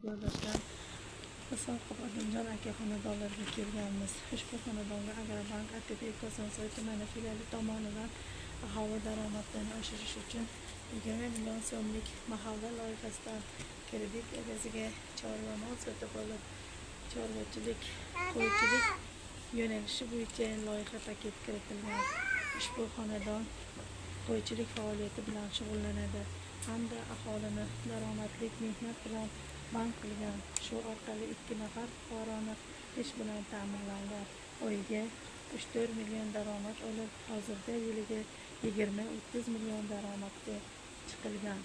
Joylashgan Isoqov Odiljon aka xonadonlariga kelganmiz. Ushbu xonadonga Agrobank ATB Kosonsoy tumani filiali tomonidan aholi daromadini oshirish uchun 20 million so'mlik mahalla loyihasidan kredit evaziga chorva mol sotib olib, chorvachilik, qo'ychilik yo'nalishi bo'yicha loyiha paket kiritilgan. Ushbu xonadon qo'ychilik faoliyati bilan shug'ullanadi hamda aholini daromadlik mehnat bilan band qilgan. Shu orqali 2 nafar fuqaroni ish bilan ta'minlangan. Oyiga 3-4 million daromad olib, hozirda yiliga 20-30 million daromadga chiqilgan.